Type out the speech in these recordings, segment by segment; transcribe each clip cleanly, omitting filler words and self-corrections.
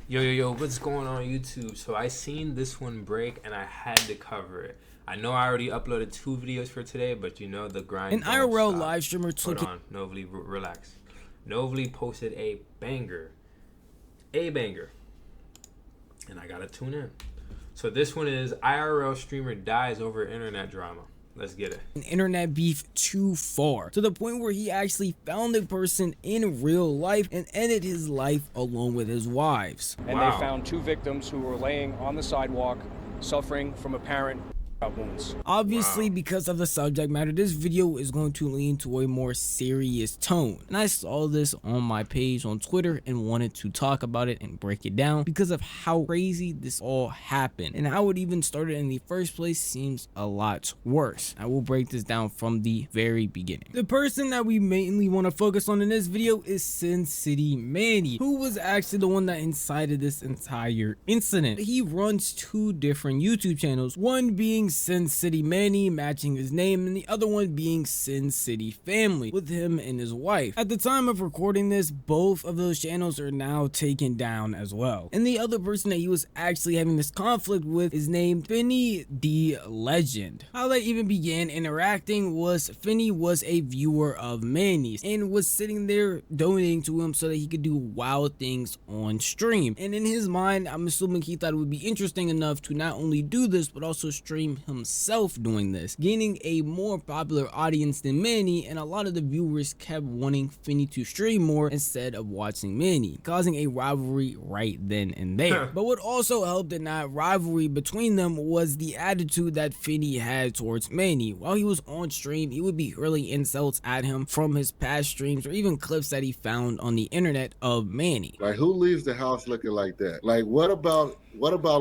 Yo, what's going on YouTube? So I seen this one break and I had to cover it. I know I already uploaded 2 videos for today, but you know the grind An don't IRL stop. live streamer took Hold on, Novely, relax. Novely posted a banger. And I gotta tune in. So this one is IRL streamer dies over internet drama. Let's get it. an internet beef too far, to the point where he actually found the person in real life and ended his life along with his wives. And they found 2 victims who were laying on the sidewalk suffering from apparent wounds. Obviously, because of the subject matter, this video is going to lean to a more serious tone. And I saw this on my page on Twitter and wanted to talk about it and break it down because of how crazy this all happened. And how it even started in the first place seems a lot worse. I will break this down from the very beginning. The person that we mainly want to focus on in this video is Sin City Manny, who was actually the one that incited this entire incident. He runs 2 different YouTube channels, one being Sin City Manny, matching his name, and the other one being Sin City Family, with him and his wife. At the time of recording this, both of those channels are now taken down as well. And the other person that he was actually having this conflict with is named Finny the Legend. How that even began interacting was Finny was a viewer of Manny's and was sitting there donating to him so that he could do wild things on stream. And in his mind, I'm assuming he thought it would be interesting enough to not only do this, but also stream himself doing this, gaining a more popular audience than Manny, and a lot of the viewers kept wanting Finny to stream more instead of watching Manny, causing a rivalry right then and there. But what also helped in that rivalry between them was the attitude that Finny had towards Manny. While he was on stream, he would be hurling insults at him from his past streams or even clips that he found on the internet of Manny. Like, who leaves the house looking like that? Like, what about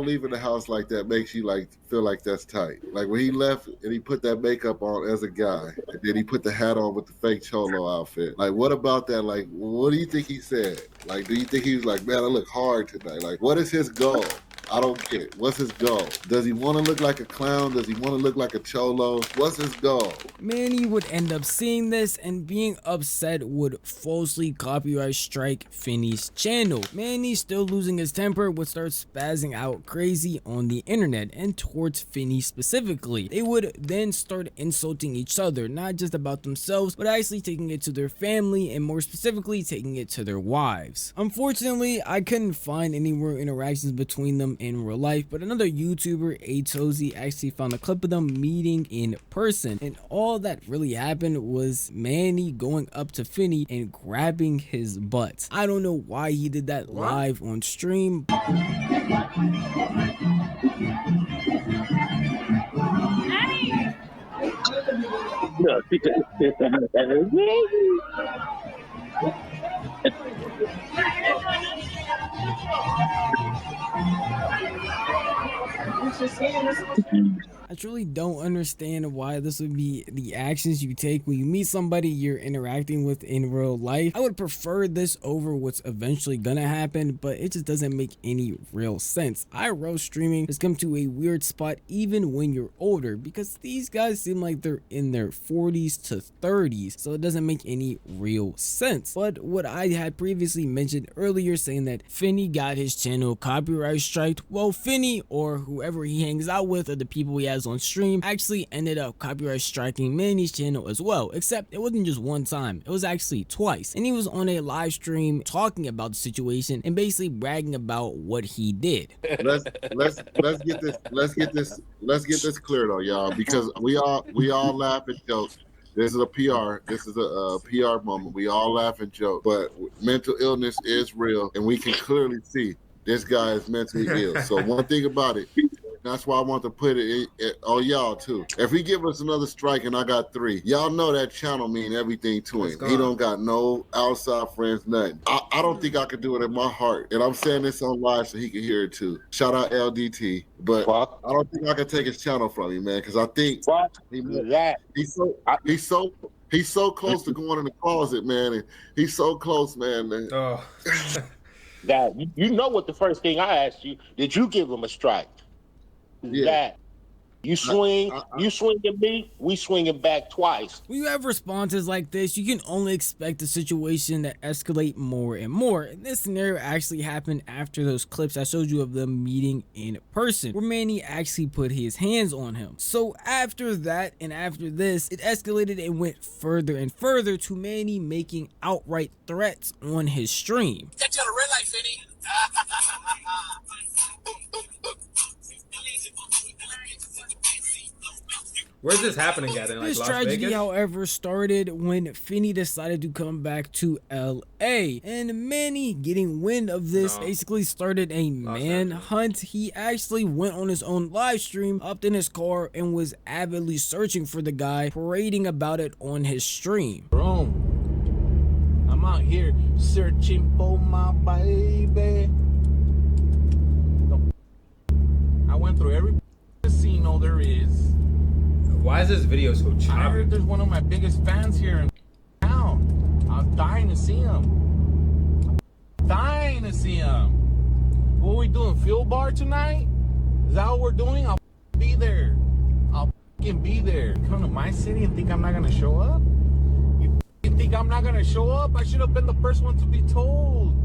leaving the house like that makes you like feel like that's tight? Like when he left and he put that makeup on as a guy, and then he put the hat on with the fake cholo outfit. Like, what about that? Like, what do you think he said? Like, do you think he was like, man, I look hard tonight? Like, what is his goal? I don't get it. What's his goal? Does he want to look like a clown? Does he want to look like a cholo? What's his goal? Manny would end up seeing this and being upset would falsely copyright strike Finny's channel. Manny, still losing his temper, would start spazzing out crazy on the internet and towards Finny specifically. They would then start insulting each other, not just about themselves, but actually taking it to their family and more specifically taking it to their wives. Unfortunately, I couldn't find any more interactions between them in real life, but another YouTuber, Atozy, actually found a clip of them meeting in person, and all that really happened was Manny going up to Finny and grabbing his butt. I don't know why he did that live on stream. I truly don't understand why this would be the actions you take when you meet somebody you're interacting with in real life. I would prefer this over what's eventually gonna happen, but it just doesn't make any real sense. IRL streaming has come to a weird spot even when you're older, because these guys seem like they're in their 40s to 30s, so it doesn't make any real sense. But what I had previously mentioned earlier, saying that Finny got his channel copyright striked, well, Finny or whoever he hangs out with or the people he has on stream actually ended up copyright striking Manny's channel as well, except it wasn't just one time, it was actually twice. And he was on a live stream talking about the situation and basically bragging about what he did. Let's get this clear though, y'all, because we all laugh and joke. This is a PR moment. We all laugh and joke, but mental illness is real, and we can clearly see this guy is mentally ill. So one thing about it, that's why I want to put it on y'all too. If he give us another strike and I got 3, y'all know that channel mean everything to him. He don't got no outside friends, nothing. I don't think I could do it in my heart. And I'm saying this on live so he can hear it too. Shout out LDT. But I don't think I can take his channel from him, man, because I think he's so close to going in the closet, man. And he's so close, man. Oh. That you know what the first thing I asked you, did you give him a strike? Yeah. You swing, you swing at me, we swinging back twice. When you have responses like this, you can only expect the situation to escalate more and more. And this scenario actually happened after those clips I showed you of them meeting in person, where Manny actually put his hands on him. So after that and after this, it escalated and went further and further to Manny making outright threats on his stream. Catch you on a red light, Finny. Where's this happening at? In like This Las tragedy, Vegas? however, started when Finney decided to come back to LA, and Manny, getting wind of this, basically started a manhunt. He actually went on his own live stream, hopped in his car, and was avidly searching for the guy, parading about it on his stream. Bro, I'm out here searching for my baby. I went through every casino there is. Why is this video so I choppy? heard there's one of my biggest fans here in town. I'm dying to see him. Dying to see him. What are we doing? Fuel bar tonight? Is that what we're doing? I'll be there. I'll be there. Come to my city and think I'm not gonna show up? You think I'm not gonna show up? I should have been the first one to be told.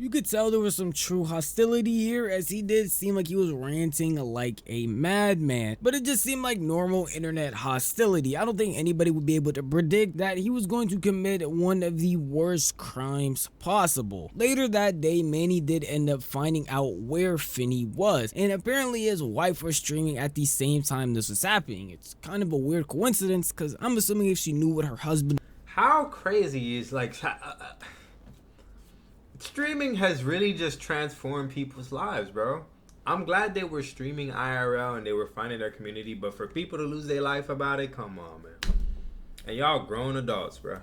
You could tell there was some true hostility here, as he did seem like he was ranting like a madman, but it just seemed like normal internet hostility. I don't think anybody would be able to predict that he was going to commit one of the worst crimes possible. Later that day, Manny did end up finding out where Finney was, and apparently his wife was streaming at the same time this was happening. It's kind of a weird coincidence, because I'm assuming if she knew what her husband... How crazy is like... streaming has really just transformed people's lives, bro. I'm glad they were streaming IRL and they were finding their community, but for people to lose their life about it, come on, man. And y'all grown adults, bro.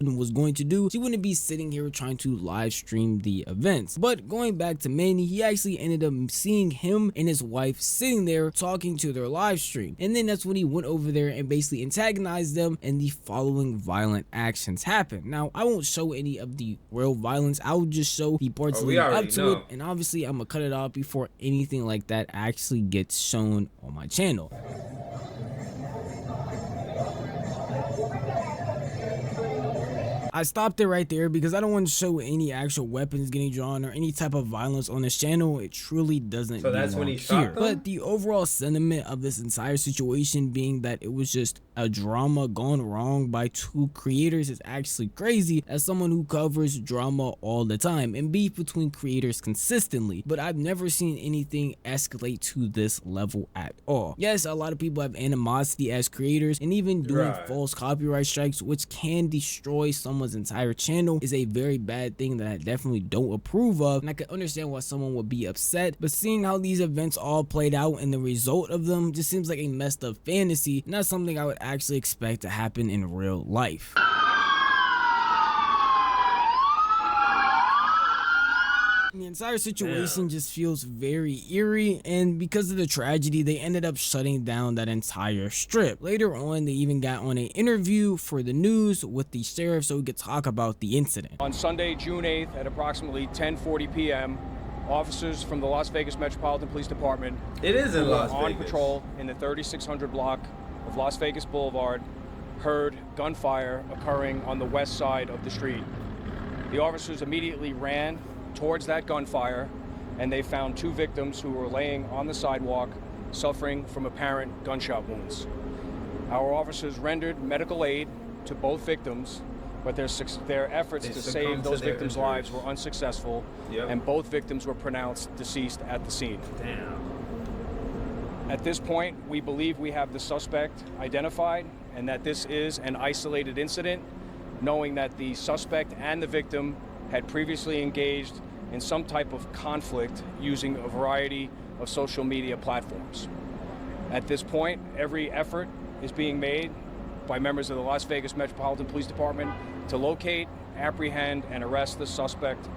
was going to do, she wouldn't be sitting here trying to live stream the events. But going back to Manny, he actually ended up seeing him and his wife sitting there talking to their live stream, and then that's when he went over there and basically antagonized them, and the following violent actions happened. Now, I won't show any of the real violence, I will just show the parts leading up to it, and obviously I'm gonna cut it off before anything like that actually gets shown on my channel. I stopped it right there because I don't want to show any actual weapons getting drawn or any type of violence on this channel. It truly doesn't belong that's when he here. shot them? But the overall sentiment of this entire situation being that it was just a drama gone wrong by two creators is actually crazy, as someone who covers drama all the time and beef between creators consistently, but I've never seen anything escalate to this level at all. Yes, a lot of people have animosity as creators, and even doing false copyright strikes, which can destroy someone's entire channel, is a very bad thing that I definitely don't approve of, and I can understand why someone would be upset, but seeing how these events all played out and the result of them just seems like a messed up fantasy, not something I would actually expect to happen in real life. The entire situation just feels very eerie, and because of the tragedy, they ended up shutting down that entire strip. Later on, they even got on an interview for the news with the sheriff so we could talk about the incident. On Sunday, June 8th at approximately 10:40 p.m., officers from the Las Vegas Metropolitan Police Department on patrol in the 3600 block of Las Vegas Boulevard heard gunfire occurring on the west side of the street. The officers immediately ran towards that gunfire, and they found two victims who were laying on the sidewalk suffering from apparent gunshot wounds. Our officers rendered medical aid to both victims, but their efforts to save those victims' lives were unsuccessful, and both victims were pronounced deceased at the scene. At this point, we believe we have the suspect identified and that this is an isolated incident, knowing that the suspect and the victim had previously engaged in some type of conflict using a variety of social media platforms. At this point, every effort is being made by members of the Las Vegas Metropolitan Police Department to locate, apprehend, and arrest the suspect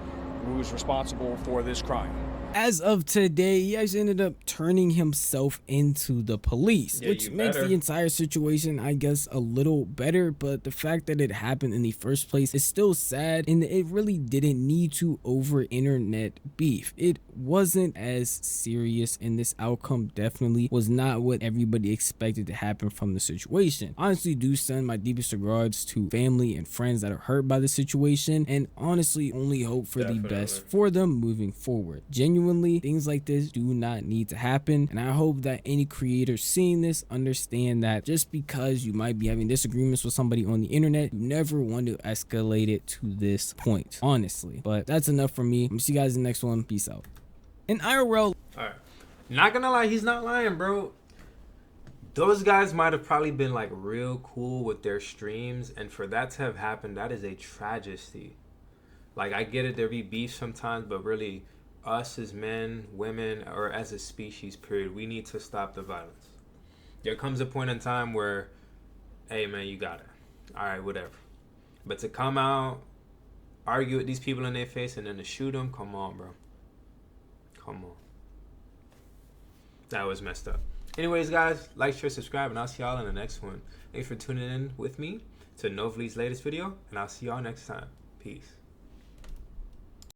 who is responsible for this crime. As of today, he actually ended up turning himself into the police, Yeah, which you makes better. the entire situation, I guess, a little better. But the fact that it happened in the first place is still sad, and it really didn't need to over internet beef. It wasn't as serious, and this outcome definitely was not what everybody expected to happen from the situation. Honestly, do send my deepest regards to family and friends that are hurt by the situation, and honestly only hope for the best for them moving forward. Genuinely, things like this do not need to happen, and I hope that any creators seeing this understand that just because you might be having disagreements with somebody on the internet, you never want to escalate it to this point, honestly. But that's enough for me. I'm gonna see you guys in the next one. Peace out. In IRL, Alright. Not gonna lie, he's not lying, bro. Those guys might have probably been like real cool with their streams, and for that to have happened, that is a tragedy. Like, I get it, there be beef sometimes, but really, us as men, women, or as a species, period, we need to stop the violence. There comes a point in time where, hey man, you got it. Alright, whatever. But to come out, argue with these people in their face, and then to shoot them, come on, bro. Come on. That was messed up. Anyways, guys, like, share, subscribe, and I'll see y'all in the next one. Thanks for tuning in with me to Novely's latest video, and I'll see y'all next time. Peace.